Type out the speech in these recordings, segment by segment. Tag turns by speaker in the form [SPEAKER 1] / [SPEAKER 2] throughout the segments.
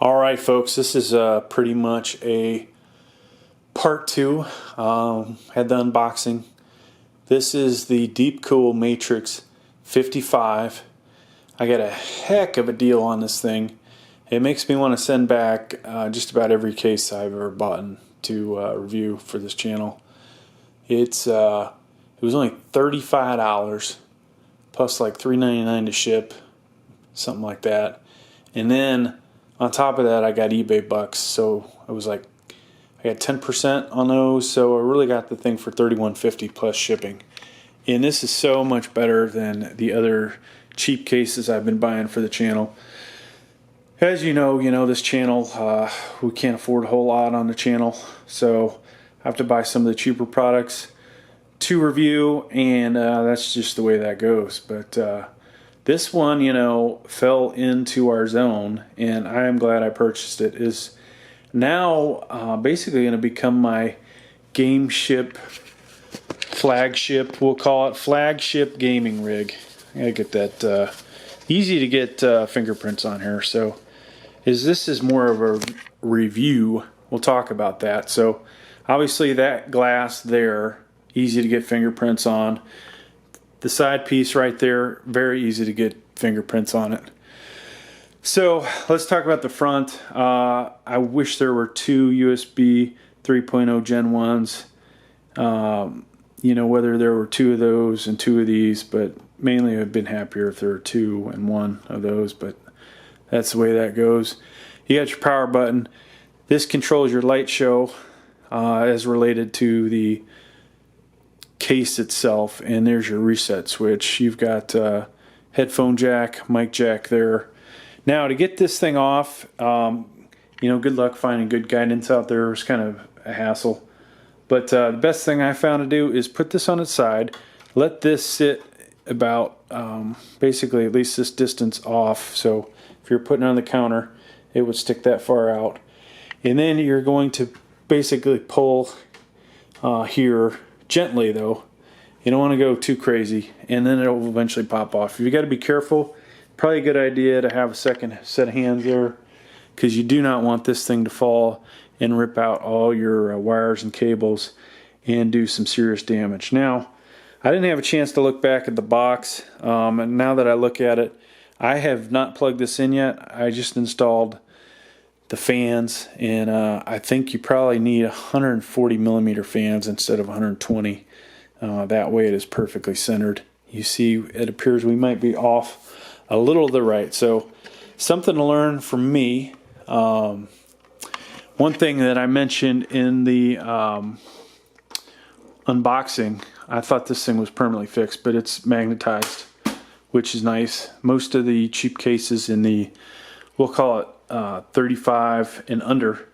[SPEAKER 1] Alright folks, this is pretty much a part 2. Had the unboxing. This is the DeepCool Matrexx 55. I got a heck of a deal on this thing. It makes me want to send back just about every case I've ever bought to review for this channel. It was only $35 plus like $3.99 to ship, something like that. And then on top of that, I got eBay bucks, so it was like I got 10% on those, so I really got the thing for $31.50 plus shipping. And this is so much better than the other cheap cases I've been buying for the channel. As you know, this channel, we can't afford a whole lot on the channel, so I have to buy some of the cheaper products to review, and that's just the way that goes. But this one, fell into our zone, and I am glad I purchased it. Is now basically going to become my flagship, we'll call it, flagship gaming rig. I gotta get that easy to get fingerprints on here. So this is more of a review. We'll talk about that. So obviously that glass there, easy to get fingerprints on. The side piece right there, very easy to get fingerprints on it. So let's talk about the front. I wish there were two USB 3.0 Gen 1s. Whether there were two of those and two of these, but mainly I've been happier if there were two and one of those, but that's the way that goes. You got your power button. This controls your light show as related to the case itself, and there's your reset switch. You've got headphone jack, mic jack there. Now to get this thing off, good luck finding good guidance out there. It's kind of a hassle, but the best thing I found to do is put this on its side, let this sit about basically at least this distance off, so if you're putting it on the counter it would stick that far out, and then you're going to basically pull here gently though. You don't want to go too crazy, and then it'll eventually pop off. You got to be careful. Probably a good idea to have a second set of hands there, because you do not want this thing to fall and rip out all your wires and cables and do some serious damage. Now, I didn't have a chance to look back at the box, and now that I look at it, I have not plugged this in yet. I just installed the fans, and I think you probably need 140 millimeter fans instead of 120. That way it is perfectly centered. You see, it appears we might be off a little to the right, so something to learn from me. One thing that I mentioned in the unboxing, I thought this thing was permanently fixed, but it's magnetized, which is nice. Most of the cheap cases in the, we'll call it 35 and under,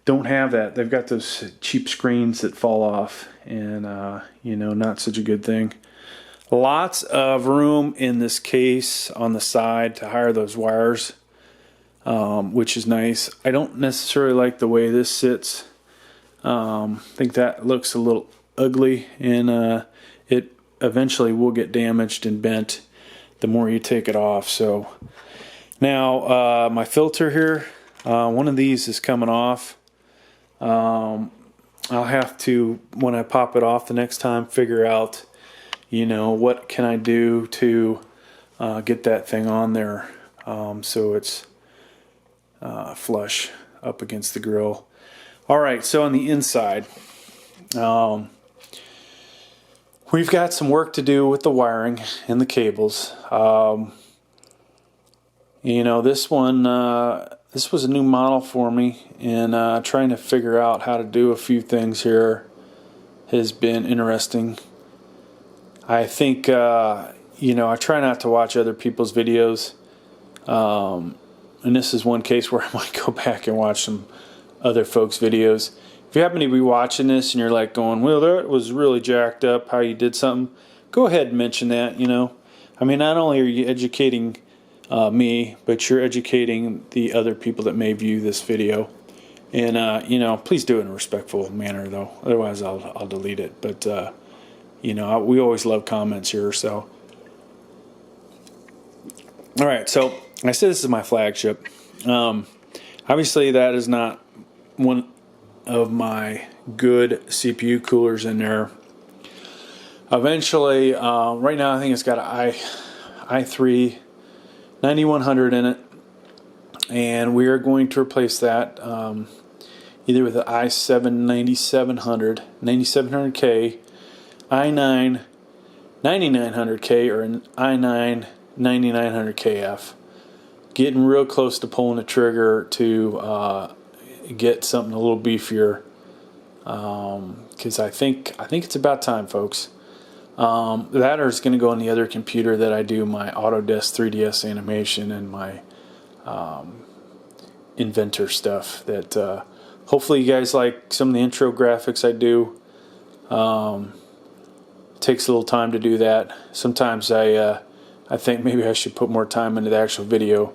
[SPEAKER 1] don't have that. They've got those cheap screens that fall off, and not such a good thing. Lots of room in this case on the side to hide those wires, which is nice. I don't necessarily like the way this sits. I think that looks a little ugly, and it eventually will get damaged and bent the more you take it off. So now my filter here, one of these is coming off. I'll have to, when I pop it off the next time, figure out, what can I do to get that thing on there so it's flush up against the grill. Alright, so on the inside, we've got some work to do with the wiring and the cables. This one, this was a new model for me, and trying to figure out how to do a few things here has been interesting. I think, I try not to watch other people's videos, and this is one case where I might go back and watch some other folks' videos. If you happen to be watching this and you're like going, well, that was really jacked up how you did something, go ahead and mention that, not only are you educating me, but you're educating the other people that may view this video. And, please do it in a respectful manner, though. Otherwise, I'll delete it. But, we always love comments here, so. All right, so I said this is my flagship. Obviously, that is not one of my good CPU coolers in there. Eventually, right now I think it's got an i3 9100 in it, and we are going to replace that either with an i7 9700K, i9 9900K, or an i9 9900KF. Getting real close to pulling the trigger to get something a little beefier, because I think it's about time, folks. That or it's going to go on the other computer that I do my Autodesk 3ds animation and my Inventor stuff. That hopefully you guys like some of the intro graphics I do. Takes a little time to do that. Sometimes I think maybe I should put more time into the actual video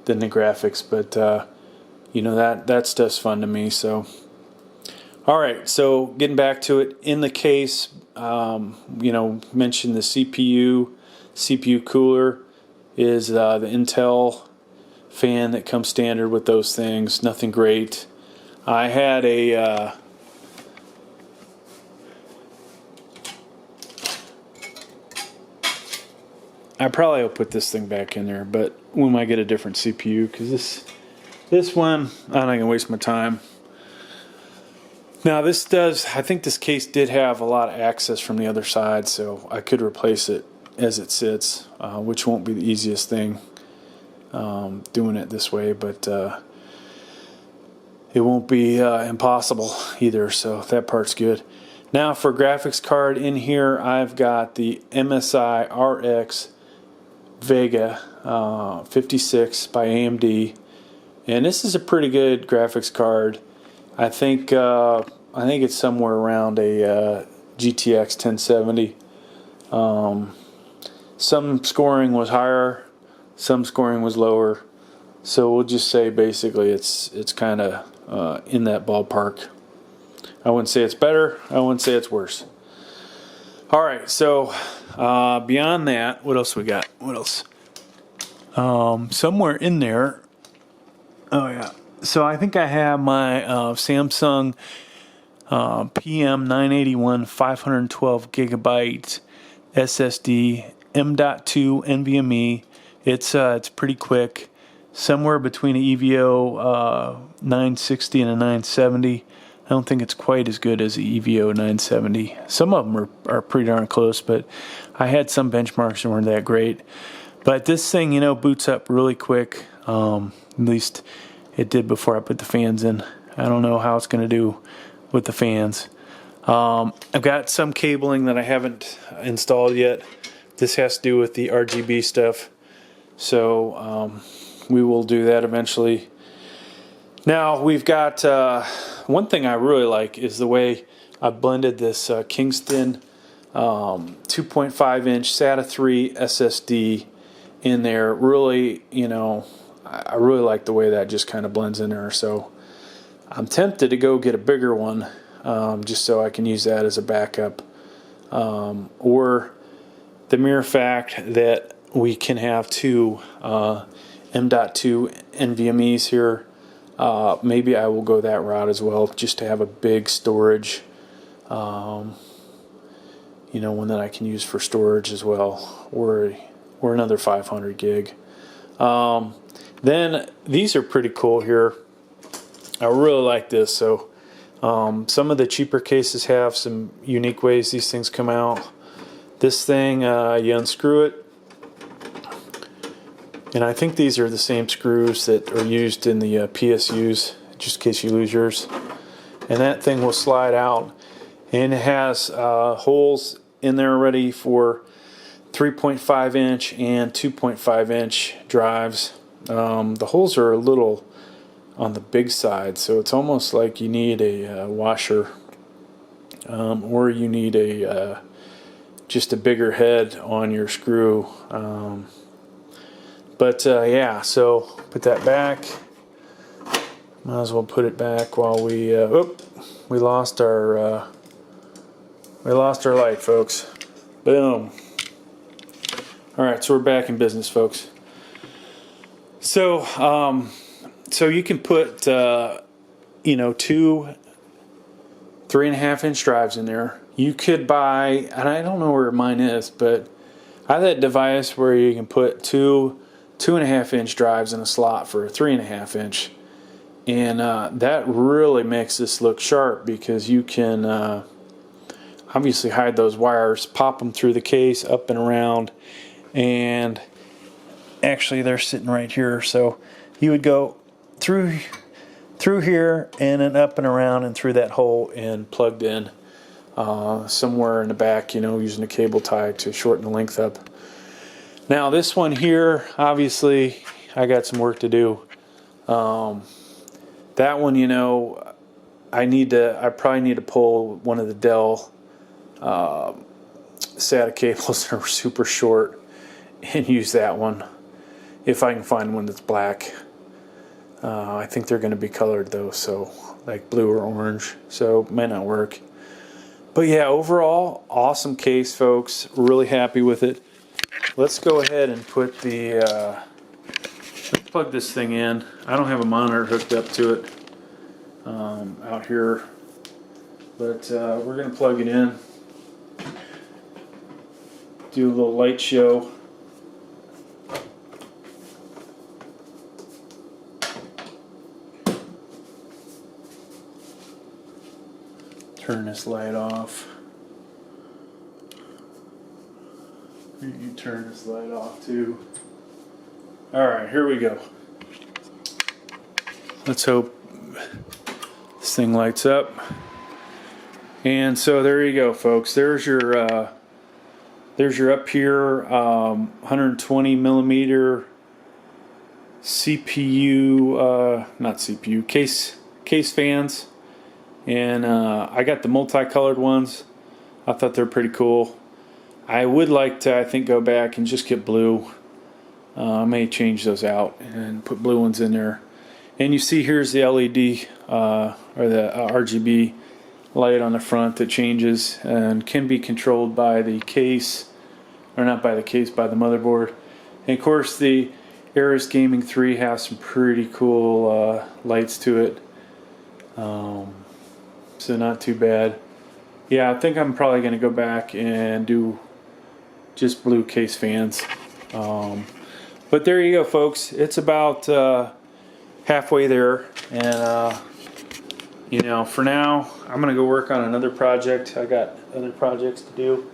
[SPEAKER 1] than the graphics, but you know, that stuff's fun to me. So, all right. So getting back to it, in the case, you know, mentioned the CPU cooler is the Intel fan that comes standard with those things. Nothing great. I had a I probably will put this thing back in there, but we might get a different CPU, because this one, I'm not going to waste my time. Now this does, I think this case did have a lot of access from the other side, so I could replace it as it sits, which won't be the easiest thing, doing it this way, but it won't be impossible either, so that part's good. Now for graphics card in here, I've got the MSI RX Vega 56 by AMD, and this is a pretty good graphics card. I think it's somewhere around a GTX 1070. Some scoring was higher, some scoring was lower, so we'll just say basically it's kind of in that ballpark. I wouldn't say it's better, I wouldn't say it's worse. Alright, so beyond that, what else we got? What else? Somewhere in there, oh yeah, so I think I have my Samsung PM981 512 gigabyte SSD M.2 NVMe. It's pretty quick, somewhere between an EVO 960 and a 970. I don't think it's quite as good as the EVO 970. Some of them are pretty darn close, but I had some benchmarks that weren't that great. But this thing, you know, boots up really quick. At least it did before I put the fans in. I don't know how it's going to do with the fans. I've got some cabling that I haven't installed yet. This has to do with the RGB stuff. So we will do that eventually. Now we've got one thing I really like is the way I blended this Kingston 2.5 inch SATA 3 SSD in there. Really, you know, I really like the way that just kind of blends in there. So I'm tempted to go get a bigger one, just so I can use that as a backup, or the mere fact that we can have two M.2 NVMe's here. Maybe I will go that route as well, just to have a big storage, you know, one that I can use for storage as well, or another 500 gig. Then these are pretty cool here. I really like this. So some of the cheaper cases have some unique ways these things come out. This thing, you unscrew it, and I think these are the same screws that are used in the PSUs, just in case you lose yours. And that thing will slide out, and it has holes in there already for 3.5 inch and 2.5 inch drives. The holes are a little on the big side, so it's almost like you need a washer, or you need a just a bigger head on your screw. But yeah, so put that back. Might as well put it back while we lost our light, folks. Boom. All right, so we're back in business, folks. So So you can put, you know, 2 3.5-inch drives in there. You could buy, and I don't know where mine is, but I have that device where you can put 2.5-inch drives in a slot for a 3.5-inch. And that really makes this look sharp because you can obviously hide those wires, pop them through the case, up and around, and actually they're sitting right here. So you would go through here and then up and around and through that hole and plugged in somewhere in the back, you know, using a cable tie to shorten the length up. Now this one here, obviously I got some work to do. That one, you know, I probably need to pull one of the Dell SATA cables that are super short and use that one if I can find one that's black. I think they're going to be colored though, so like blue or orange, so it might not work. But yeah, overall, awesome case, folks. Really happy with it. Let's go ahead and put the let's plug this thing in. I don't have a monitor hooked up to it out here, but we're going to plug it in, do a little light show. Turn this light off. You turn this light off too. Alright, here we go. Let's hope this thing lights up. And so there you go, folks. There's your up here 120 millimeter CPU, not CPU, case fans. And I got the multicolored ones. I thought they're pretty cool. I would like to, I think, go back and just get blue. I may change those out and put blue ones in there. And you see here's the LED or the RGB light on the front that changes and can be controlled by the case, or not by the case, by the motherboard. And of course the Aris Gaming 3 has some pretty cool lights to it. So not too bad. Yeah, I think I'm probably going to go back and do just blue case fans. But there you go, folks. It's about halfway there. And, you know, for now, I'm going to go work on another project. I got other projects to do.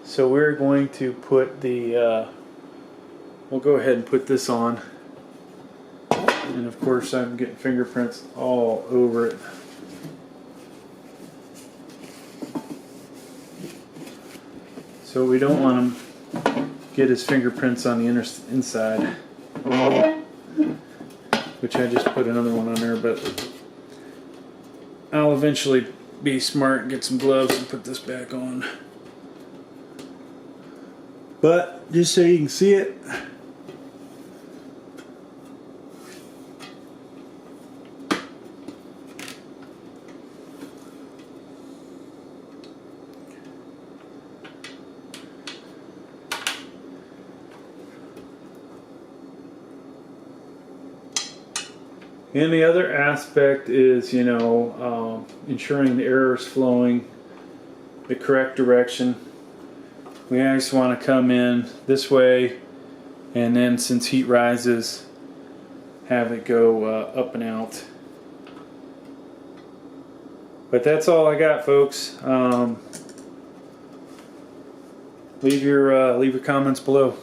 [SPEAKER 1] So we're going to put the, we'll go ahead and put this on. And, of course, I'm getting fingerprints all over it. So we don't want him get his fingerprints on the inside, which I just put another one on there, but I'll eventually be smart and get some gloves and put this back on. But just so you can see it, and the other aspect is, you know, ensuring the air is flowing the correct direction. We just want to come in this way, and then since heat rises, have it go up and out. But that's all I got, folks. Leave your comments below.